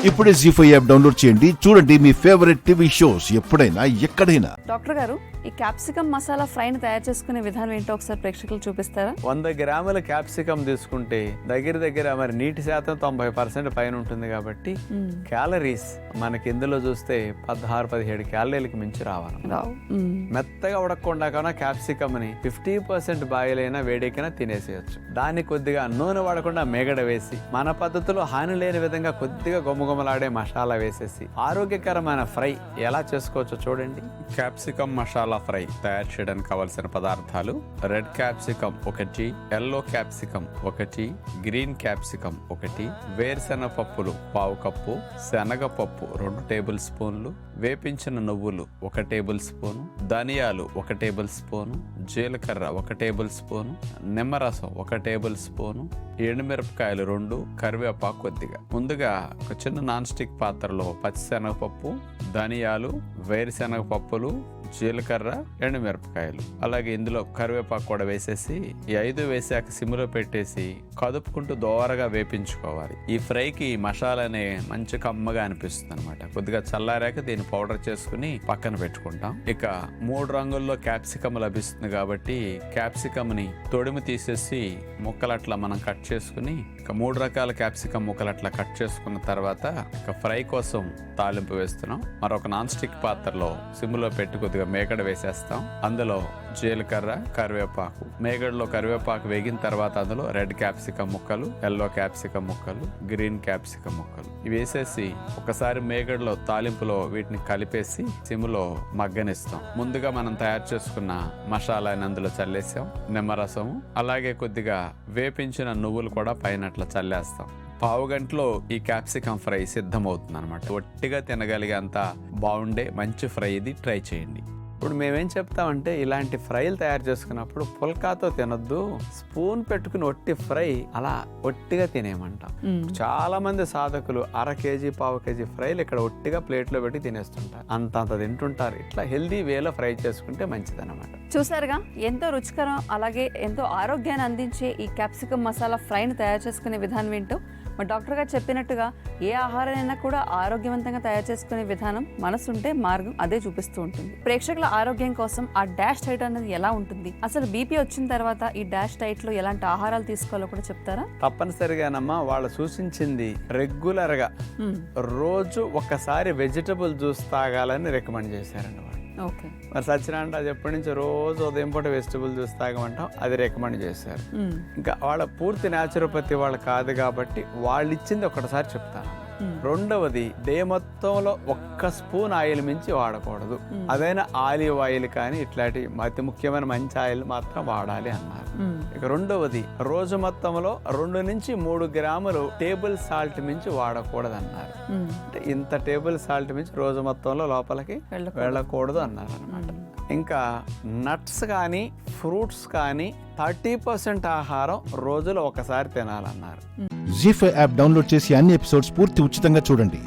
ఇప్పుడే జీ5 app download చేయండి. చూడండి మీ ఫేవరెట్ టీవీ షోస్ ఎప్పుడైనా ఎక్కడైనా. డాక్టర్ గారు, ఈ క్యాప్సికమ్ మసాలా ఫ్రైని తయారు చేసుకునే విధానం ఏంటో ఒకసారి ప్రేక్షకులు చూపిస్తారా? 100 గ్రాముల క్యాప్సికమ్ తీసుకుంటే దగ్గర మరి నీటి శాతం 90% పైన ఉంటుంది కాబట్టి క్యాలరీస్ మనకి ఇందులో చూస్తే 16-17 క్యాలరీలకు మించి రావాలి. మెత్తగా ఉడకకుండా కావున క్యాప్సికమ్ ని 50% బాయిల్ అయినా వేడెక్కినా తినేసేయచ్చు. దాన్ని కొద్దిగా నూనె వాడకుండా మేగడ వేసి మన పద్ధతిలో హాని లేని విధంగా కొద్దిగా గుమగుమలాడే మసాలా వేసేసి ఆరోగ్యకరమైన ఫ్రై ఎలా చేసుకోవచ్చో చూడండి. క్యాప్సికమ్ మసాలా ఫ్రై తయారు చేయడానికి కావలసిన పదార్థాలు: red capsicum 1, yellow capsicum 1, green capsicum 1, వేరుశెనగ పప్పులు 1/2 కప్పు, శనగపప్పు 2 టేబుల్ స్పూన్లు, వేపించిన నువ్వులు 1 టేబుల్ స్పూను, ధనియాలు 1 టేబుల్ స్పూను, జీలకర్ర 1 టేబుల్ స్పూను, నిమ్మరసం 1 టేబుల్ స్పూను, ఎండుమిరపకాయలు 2, కరివేపాకు కొద్దిగా. ముందుగా ఒక చిన్న నాన్ స్టిక్ పాత్రలో పచ్చిశనగపప్పు, ధనియాలు, వేరుశెనగ పప్పులు, జీలకర్ర, ఎండుమిరపకాయలు, అలాగే ఇందులో కరివేపాకు కూడా వేసేసి ఈ 5 వేసాక సిమ్లో పెట్టేసి కదుపుకుంటూ దోరగా వేపించుకోవాలి. ఈ ఫ్రైకి మసాలానే మంచి కమ్మగా అనిపిస్తుంది అనమాట. కొద్దిగా చల్లారాక దీన్ని పౌడర్ చేసుకుని పక్కన పెట్టుకుంటాం. ఇక 3 రంగుల్లో క్యాప్సికమ్ లభిస్తుంది కాబట్టి క్యాప్సికమ్ ని తొడిమి తీసేసి ముక్కలట్లా మనం కట్ చేసుకుని ఇక 3 రకాల క్యాప్సికమ్ ముక్కలు అట్లా కట్ చేసుకున్న తర్వాత ఇక ఫ్రై కోసం తాలింపు వేస్తున్నాం. మరొక నాన్ స్టిక్ పాత్రలో సిమ్లో పెట్టి కొద్దిగా మేగడ వేసేస్తాం. అందులో జీలకర్ర, కరివేపాకు, మేగడలో కరివేపాకు వేగిన తర్వాత అందులో రెడ్ క్యాప్సికమ్ ముక్కలు, ఎల్లో క్యాప్సికమ్ ముక్కలు, గ్రీన్ క్యాప్సికమ్ ముక్కలు ఇవి వేసేసి ఒకసారి మేగడలో తాలింపులో వీటిని కలిపేసి సిమ్లో మగ్గనిస్తాం. ముందుగా మనం తయారు చేసుకున్న మసాలాని అందులో చల్లేసాం. నిమ్మరసం అలాగే కొద్దిగా వేపించిన నువ్వులు కూడా పైన అట్లా చల్లేస్తాం. 1/2 గంటలో ఈ క్యాప్సికమ్ ఫ్రై సిద్ధమవుతుంది అనమాట. ఒట్టిగా తినగలిగే అంత బాగుండే మంచి ఫ్రై ఇది. ట్రై చేయండి. ఇప్పుడు మేమేం చెప్తామంటే ఇలాంటి ఫ్రైలు తయారు చేసుకున్నప్పుడు పుల్కాతో తినొద్దు, స్పూన్ పెట్టుకుని ఒట్టి ఫ్రై అలా ఒట్టిగా తినేయమంటాం. చాలా మంది సాధకులు 1/2 కేజీ 1/4 కేజీ ఫ్రైలు ఇక్కడ ఒట్టిగా ప్లేట్లో పెట్టి తినేస్తుంటారు. అంత తింటుంటారు. ఇట్లా హెల్దీ వేలో ఫ్రై చేసుకుంటే మంచిదన్నమాట. చూసారుగా, ఎంతో రుచికరం అలాగే ఎంతో ఆరోగ్యాన్ని అందించే ఈ క్యాప్సికమ్ మసాలా ఫ్రైని తయారు చేసుకునే విధానం ఏంటో మా డాక్టర్ గారు చెప్పినట్టుగా ఏ ఆహారాన్నైనా కూడా ఆరోగ్యవంతంగా తయారు చేసుకునే విధానం మనసుంటే మార్గం అదే చూపిస్తూ ఉంటుంది. ప్రేక్షకుల ఆరోగ్యం కోసం ఆ డాష్ డైట్ అనేది ఎలా ఉంటుంది, అసలు బీపీ వచ్చిన తర్వాత ఈ డాష్ డైట్ లో ఎలాంటి ఆహారాలు తీసుకోవాలో కూడా చెప్తారా? తప్పనిసరిగానమ్మా. వాళ్ళు సూచించింది రెగ్యులర్ గా రోజు ఒక్కసారి వెజిటబుల్ జ్యూస్ తాగాలని రికమెండ్ చేశారండి వాళ్ళు. మరి సత్యనారాయణ అది ఎప్పటి నుంచి రోజు ఉదయం పూట వెజిటబుల్ జ్యూస్ తాగమంటాం, అది రికమెండ్ చేశారు. ఇంకా వాళ్ళ పూర్తి న్యాచురోపతి వాళ్ళు కాదు కాబట్టి వాళ్ళు ఇచ్చింది ఒకటిసారి చెప్తాను. రెండవది, డే మొత్తంలో 1 స్పూన్ ఆయిల్ మించి వాడకూడదు. అదైనా ఆలివ్ ఆయిల్ కానీ ఇట్లాంటి అతి ముఖ్యమైన మంచి ఆయిల్ మాత్రం వాడాలి అన్నారు. ఇక రెండవది, రోజు మొత్తంలో 2 నుంచి 3 గ్రాములు టేబుల్ సాల్ట్ మించి వాడకూడదు అన్నారు. అంటే ఇంత టేబుల్ సాల్ట్ మించి రోజు మొత్తంలో లోపలికి వెళ్ళకూడదు అన్నారు అనమాట. ఇంకా నట్స్ కానీ ఫ్రూట్స్ కానీ 30% ఆహారం రోజులో ఒకసారి తినాలన్నారు. జీ5 యాప్ డౌన్లోడ్ చేసి అన్ని ఎపిసోడ్స్ పూర్తి ఉచితంగా చూడండి.